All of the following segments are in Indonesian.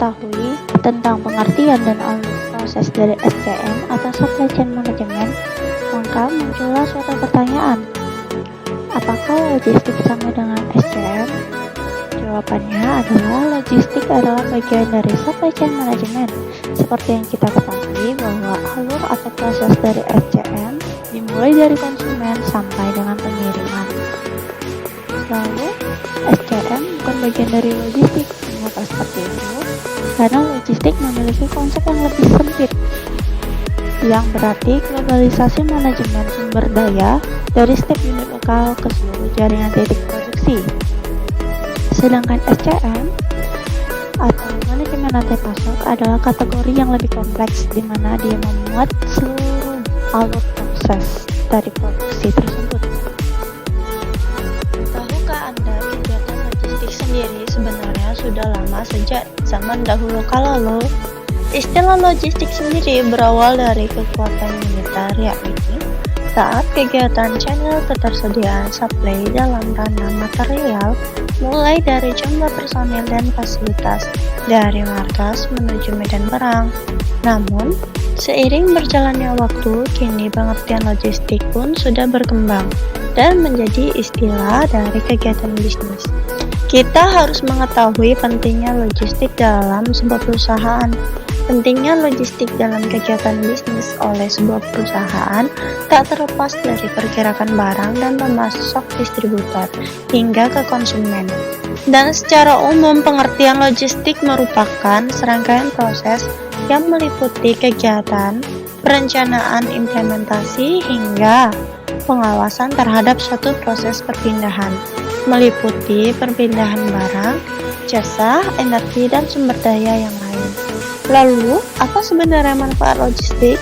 mengetahui tentang pengertian dan alur proses dari SCM atau Supply Chain Management, maka muncullah suatu pertanyaan. Apakah logistik sama dengan SCM? Jawabannya adalah logistik adalah bagian dari Supply Chain Management. Seperti yang kita ketahui bahwa alur atau proses dari SCM dimulai dari konsumen sampai dengan pengiriman. Lalu, SCM bukan bagian dari logistik. Mengapa seperti itu? Karena logistik memiliki konsep yang lebih sempit, yang berarti globalisasi manajemen sumber daya dari setiap unit lokal ke seluruh jaringan titik produksi. Sedangkan SCM atau manajemen rantai pasok adalah kategori yang lebih kompleks, di mana dia memuat seluruh alur proses dari produksi tersebut. Tahukah Anda kegiatan logistik sendiri sebenarnya sudah lama, sejak zaman dahulu kala loh. Istilah logistik sendiri berawal dari kekuatan militer, yakni saat kegiatan channel ketersediaan supply dalam ranah material, mulai dari jumlah personil dan fasilitas, dari markas menuju medan perang. Namun, seiring berjalannya waktu, kini pengertian logistik pun sudah berkembang dan menjadi istilah dari kegiatan bisnis. Kita harus mengetahui pentingnya logistik dalam sebuah perusahaan. Pentingnya logistik dalam kegiatan bisnis oleh sebuah perusahaan tak terlepas dari pergerakan barang dan pemasok distributor hingga ke konsumen. Dan secara umum, pengertian logistik merupakan serangkaian proses yang meliputi kegiatan, perencanaan, implementasi, hingga pengawasan terhadap suatu proses perpindahan, meliputi perpindahan barang, jasa, energi, dan sumber daya yang lain. Lalu, apa sebenarnya manfaat logistik?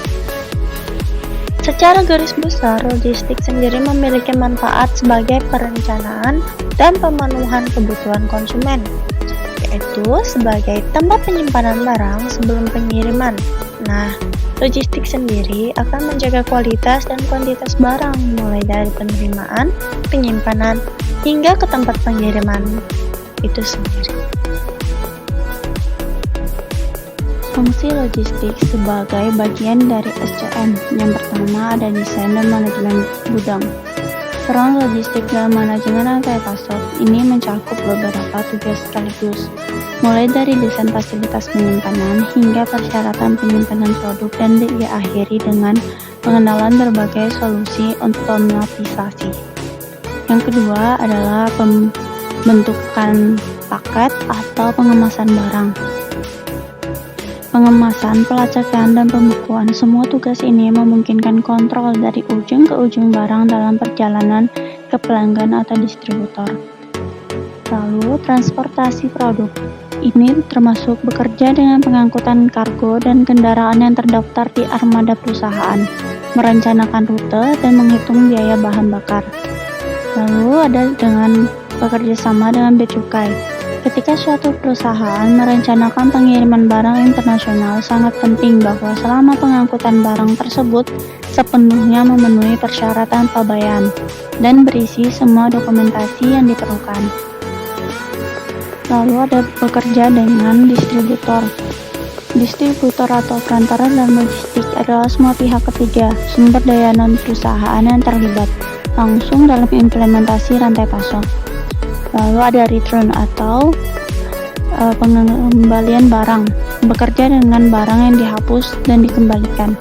Secara garis besar, logistik sendiri memiliki manfaat sebagai perencanaan dan pemenuhan kebutuhan konsumen, yaitu sebagai tempat penyimpanan barang sebelum pengiriman. Nah, logistik sendiri akan menjaga kualitas dan kuantitas barang, mulai dari penerimaan, penyimpanan, hingga ke tempat pengiriman itu sendiri. Fungsi logistik sebagai bagian dari SCM. Yang pertama ada desain dan manajemen gudang. Peran logistik dalam manajemen rantai pasok ini mencakup beberapa tugas sekaligus, mulai dari desain fasilitas penyimpanan hingga persyaratan penyimpanan produk, dan diakhiri dengan pengenalan berbagai solusi otomatisasi. Yang kedua adalah pembentukan paket atau pengemasan barang. Pengemasan, pelacakan, dan pembukuan, semua tugas ini memungkinkan kontrol dari ujung ke ujung barang dalam perjalanan ke pelanggan atau distributor. Lalu, transportasi produk. Ini termasuk bekerja dengan pengangkutan kargo dan kendaraan yang terdaftar di armada perusahaan, merencanakan rute, dan menghitung biaya bahan bakar. Lalu ada dengan bekerja sama dengan bea cukai. Ketika suatu perusahaan merencanakan pengiriman barang internasional, sangat penting bahwa selama pengangkutan barang tersebut sepenuhnya memenuhi persyaratan pabean dan berisi semua dokumentasi yang diperlukan. Lalu ada bekerja dengan distributor. Distributor atau perantara dalam logistik adalah semua pihak ketiga, sumber daya non-perusahaan yang terlibat langsung dalam implementasi rantai pasok. Lalu ada return atau pengembalian barang, bekerja dengan barang yang dihapus dan dikembalikan.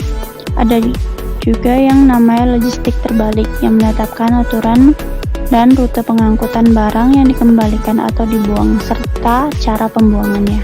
Ada juga yang namanya logistik terbalik, yang menetapkan aturan dan rute pengangkutan barang yang dikembalikan atau dibuang, serta cara pembuangannya.